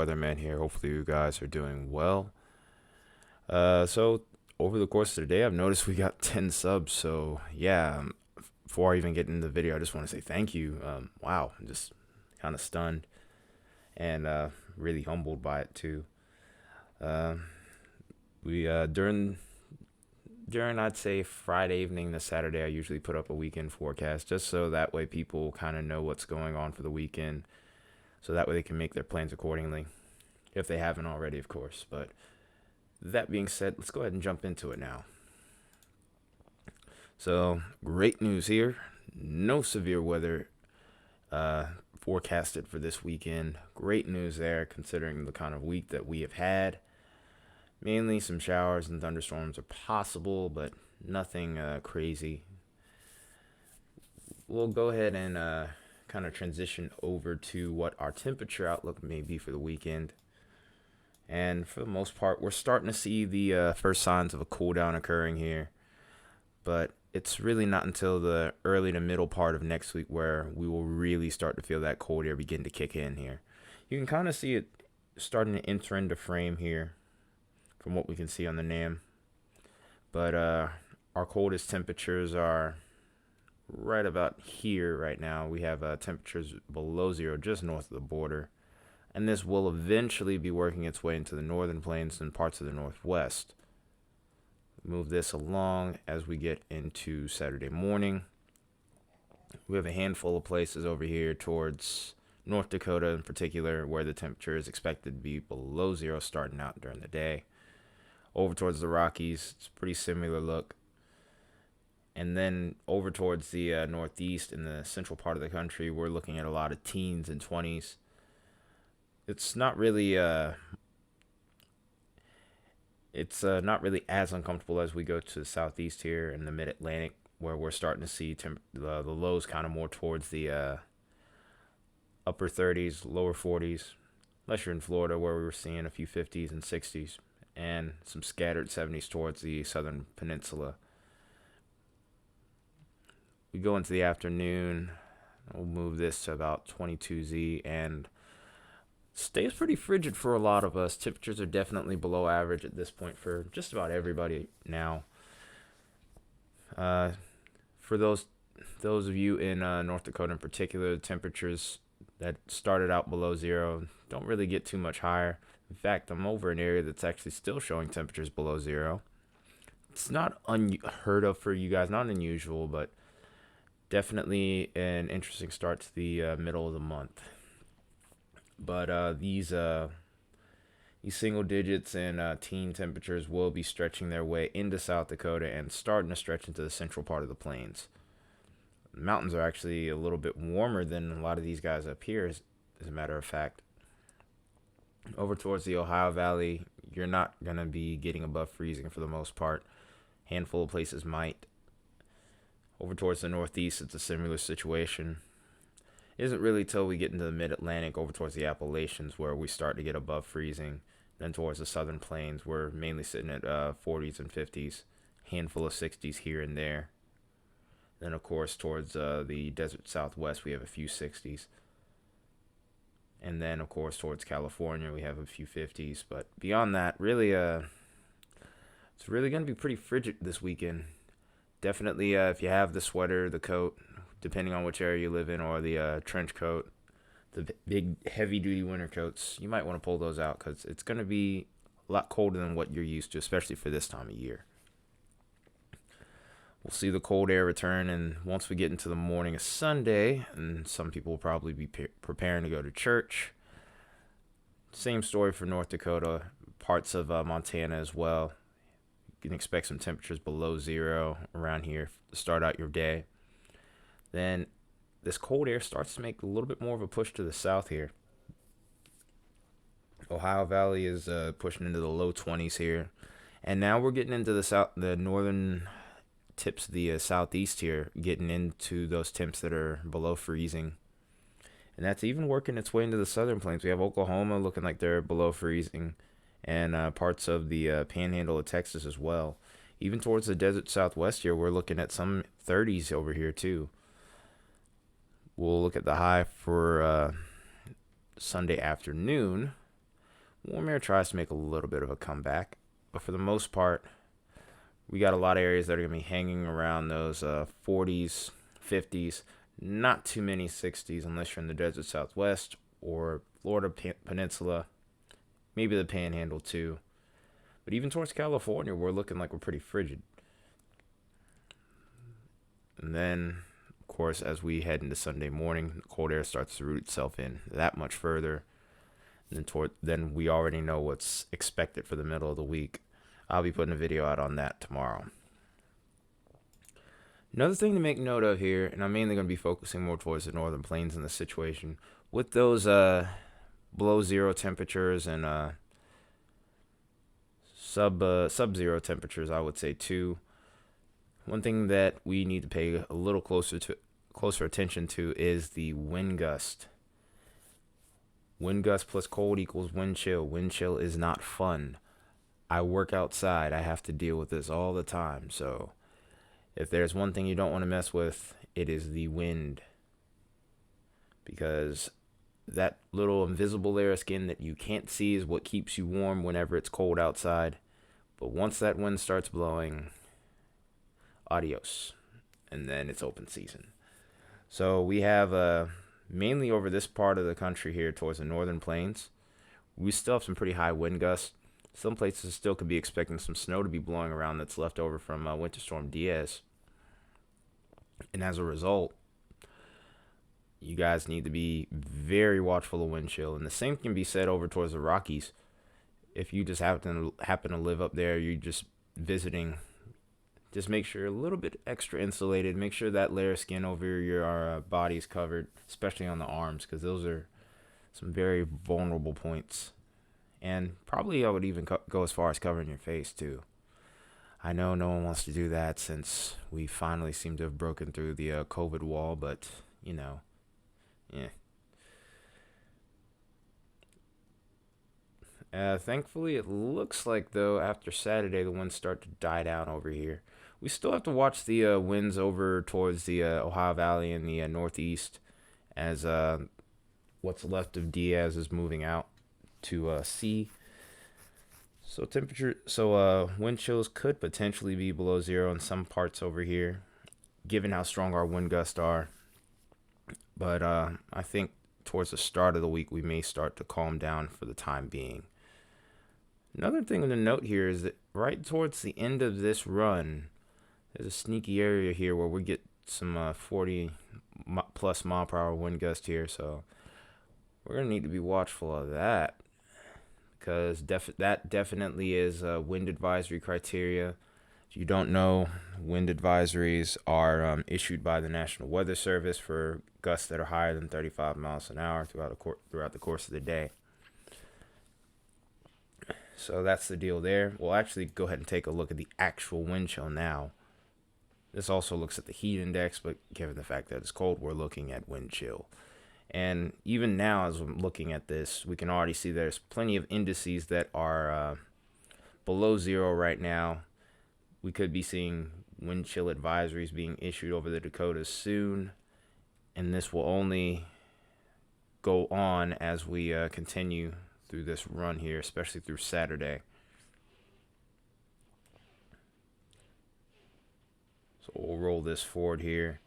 weatherman here. Hopefully, you guys are doing well. So over the course of the day, I've noticed we got 10 subs. So yeah, before I even get into the video, I just want to say thank you. Wow, I'm just kind of stunned and really humbled by it too. Uh, we during I'd say Friday evening to Saturday, I usually put up a weekend forecast just so that way people kind of know what's going on for the weekend, so that way they can make their plans accordingly if they haven't already, of course. But that being said, let's go ahead and jump into it now. So, great news here. No severe weather uh, forecasted for this weekend. Great news there, considering the kind of week that we have had. Mainly some showers and thunderstorms are possible, but nothing crazy. We'll go ahead and kind of transition over to what our temperature outlook may be for the weekend. And for the most part, we're starting to see the first signs of a cool down occurring here. But it's really not until the early to middle part of next week where we will really start to feel that cold air begin to kick in here. You can kind of see it starting to enter into frame here from what we can see on the NAM. But our coldest temperatures are right about here right now. We have temperatures below zero just north of the border. And this will eventually be working its way into the northern plains and parts of the northwest. Move this along as we get into Saturday morning. We have a handful of places over here towards North Dakota in particular where the temperature is expected to be below zero starting out during the day. Over towards the Rockies, it's a pretty similar look. And then over towards the northeast in the central part of the country, we're looking at a lot of teens and 20s. It's not really not really as uncomfortable as we go to the southeast here in the mid-Atlantic, where we're starting to see the lows kind of more towards the upper 30s, lower 40s, unless you're in Florida where we were seeing a few 50s and 60s and some scattered 70s towards the southern peninsula. We go into the afternoon, we'll move this to about 22Z and stays pretty frigid for a lot of us. Temperatures are definitely below average at this point for just about everybody now. For those of you in North Dakota in particular, the temperatures that started out below zero don't really get too much higher. In fact, I'm over an area that's actually still showing temperatures below zero. It's not unheard of for you guys, not unusual, but definitely an interesting start to the middle of the month. But these single digits and teen temperatures will be stretching their way into South Dakota and starting to stretch into the central part of the plains. The mountains are actually a little bit warmer than a lot of these guys up here, as a matter of fact. Over towards the Ohio Valley, you're not going to be getting above freezing for the most part. Handful of places might. Over towards the northeast, it's a similar situation. It isn't really till we get into the mid-Atlantic over towards the Appalachians where we start to get above freezing. Then towards the southern plains, we're mainly sitting at 40s and 50s, handful of 60s here and there. Then, of course, towards the desert southwest, we have a few 60s. And then, of course, towards California, we have a few 50s. But beyond that, really, it's really going to be pretty frigid this weekend. Definitely, if you have the sweater, the coat, depending on which area you live in, or the trench coat, the big heavy-duty winter coats, you might want to pull those out because it's going to be a lot colder than what you're used to, especially for this time of year. We'll see the cold air return, and once we get into the morning of Sunday, and some people will probably be preparing to go to church. Same story for North Dakota, parts of Montana as well. You can expect some temperatures below zero around here to start out your day. Then this cold air starts to make a little bit more of a push to the south here. Ohio Valley is pushing into the low 20s here. And now we're getting into the northern tips of the southeast here, getting into those temps that are below freezing. And that's even working its way into the southern plains. We have Oklahoma looking like they're below freezing, and parts of the panhandle of Texas as well. Even towards the desert southwest here, we're looking at some 30s over here too. We'll look at the high for Sunday afternoon. Warm air tries to make a little bit of a comeback, but for the most part, we got a lot of areas that are going to be hanging around those 40s, 50s, not too many 60s unless you're in the desert southwest or Florida Peninsula, maybe the Panhandle too. But even towards California, we're looking like we're pretty frigid. And then, of course, as we head into Sunday morning, the cold air starts to root itself in that much further. And then we already know what's expected for the middle of the week. I'll be putting a video out on that tomorrow. Another thing to make note of here, and I'm mainly going to be focusing more towards the northern plains in the situation, with those below zero temperatures and sub-zero temperatures, I would say too. One thing that we need to pay a little closer attention to is the wind gust. Wind gust plus cold equals wind chill. Wind chill is not fun. I work outside. I have to deal with this all the time. So if there's one thing you don't want to mess with, it is the wind. Because that little invisible layer of skin that you can't see is what keeps you warm whenever it's cold outside. But once that wind starts blowing, adios. And then it's open season. So we have mainly over this part of the country here towards the northern plains, we still have some pretty high wind gusts. Some places still could be expecting some snow to be blowing around that's left over from Winter Storm Diaz. And as a result, you guys need to be very watchful of wind chill. And the same can be said over towards the Rockies. If you just happen to live up there, you're just visiting, just make sure you're a little bit extra insulated. Make sure that layer of skin over your body is covered, especially on the arms, because those are some very vulnerable points. And probably I would even go as far as covering your face too. I know no one wants to do that since we finally seem to have broken through the COVID wall, but yeah. Thankfully, it looks like, though, after Saturday, the winds start to die down over here. We still have to watch the winds over towards the Ohio Valley and the Northeast as what's left of Diaz is moving out to sea. So wind chills could potentially be below zero in some parts over here, given how strong our wind gusts are. But I think towards the start of the week, we may start to calm down for the time being. Another thing to note here is that right towards the end of this run, there's a sneaky area here where we get some 40 plus mile per hour wind gust here. So we're going to need to be watchful of that, because that definitely is wind advisory criteria. If you don't know, wind advisories are issued by the National Weather Service for gusts that are higher than 35 miles an hour throughout the course of the day. So that's the deal there. We'll actually go ahead and take a look at the actual wind chill now. This also looks at the heat index, but given the fact that it's cold, we're looking at wind chill. And even now, as I'm looking at this, we can already see there's plenty of indices that are below zero right now. We could be seeing wind chill advisories being issued over the Dakotas soon. And this will only go on as we continue through this run here, especially through Saturday. So we'll roll this forward here.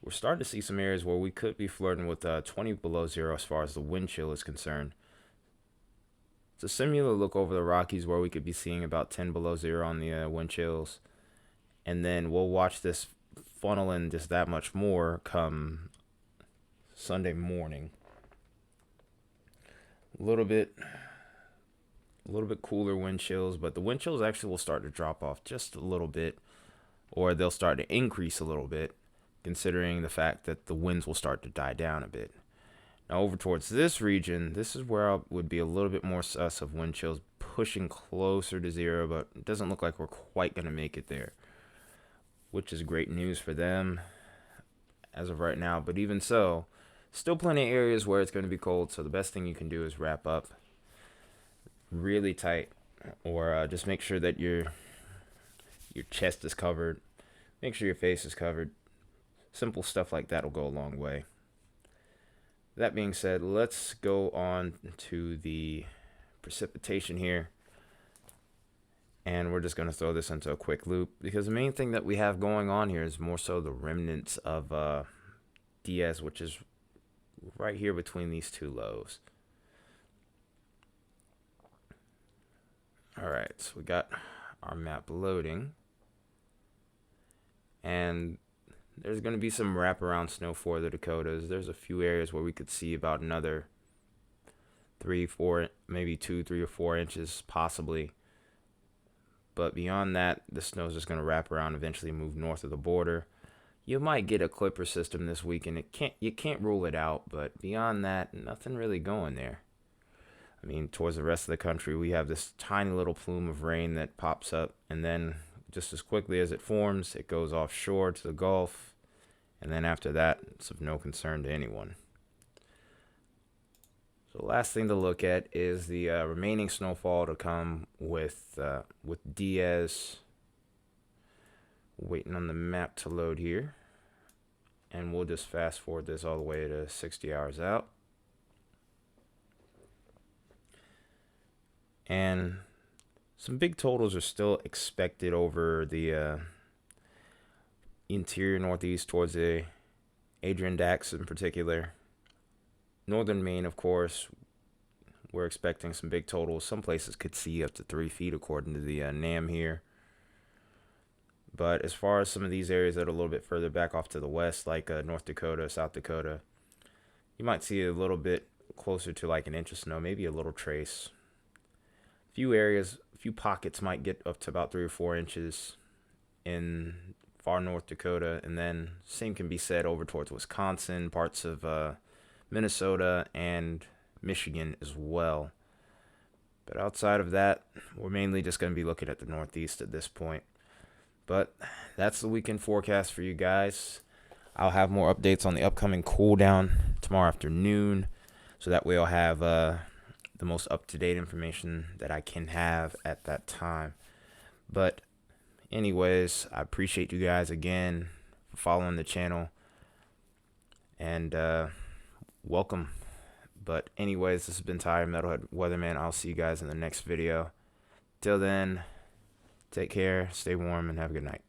We're starting to see some areas where we could be flirting with 20 below zero as far as the wind chill is concerned. It's a similar look over the Rockies where we could be seeing about 10 below zero on the wind chills. And then we'll watch this funnel in just that much more come Sunday morning. A little bit cooler wind chills, but the wind chills actually will start to drop off just a little bit, or they'll start to increase a little bit, considering the fact that the winds will start to die down a bit. Now over towards this region, this is where I would be a little bit more sus of wind chills pushing closer to zero, but it doesn't look like we're quite going to make it there, which is great news for them as of right now. But even so, still plenty of areas where it's going to be cold, so the best thing you can do is wrap up really tight, or just make sure that your chest is covered, make sure your face is covered. Simple stuff like that will go a long way. That being said, let's go on to the precipitation here. And we're just going to throw this into a quick loop because the main thing that we have going on here is more so the remnants of Diaz, which is right here between these two lows. All right, so we got our map loading. And there's going to be some wraparound snow for the Dakotas. There's a few areas where we could see about another 3, 4, maybe 2, 3, or 4 inches possibly. But beyond that, the snow is just going to wrap around, eventually move north of the border. You might get a clipper system this week, and you can't rule it out. But beyond that, nothing really going there. I mean, towards the rest of the country, we have this tiny little plume of rain that pops up, and then just as quickly as it forms, it goes offshore to the Gulf, and then after that, it's of no concern to anyone. So the last thing to look at is the remaining snowfall to come with Diaz. Waiting on the map to load here, and we'll just fast forward this all the way to 60 hours out. And some big totals are still expected over the interior Northeast towards the Adirondacks in particular. Northern Maine, of course, we're expecting some big totals. Some places could see up to 3 feet according to the NAM here. But as far as some of these areas that are a little bit further back off to the west, like North Dakota, South Dakota, you might see a little bit closer to like an inch of snow, maybe a little trace. Few areas, a few pockets might get up to about 3 or 4 inches in far North Dakota, and then same can be said over towards Wisconsin, parts of Minnesota, and Michigan as well. But outside of that, we're mainly just going to be looking at the Northeast at this point. But that's the weekend forecast for you guys. I'll have more updates on the upcoming cool down tomorrow afternoon, so that way I'll have the most up-to-date information that I can have at that time. But anyways, I appreciate you guys again for following the channel, and welcome. But anyways, this has been Tyler, Metalhead Weatherman. I'll see you guys in the next video. Till then, take care, stay warm, and have a good night.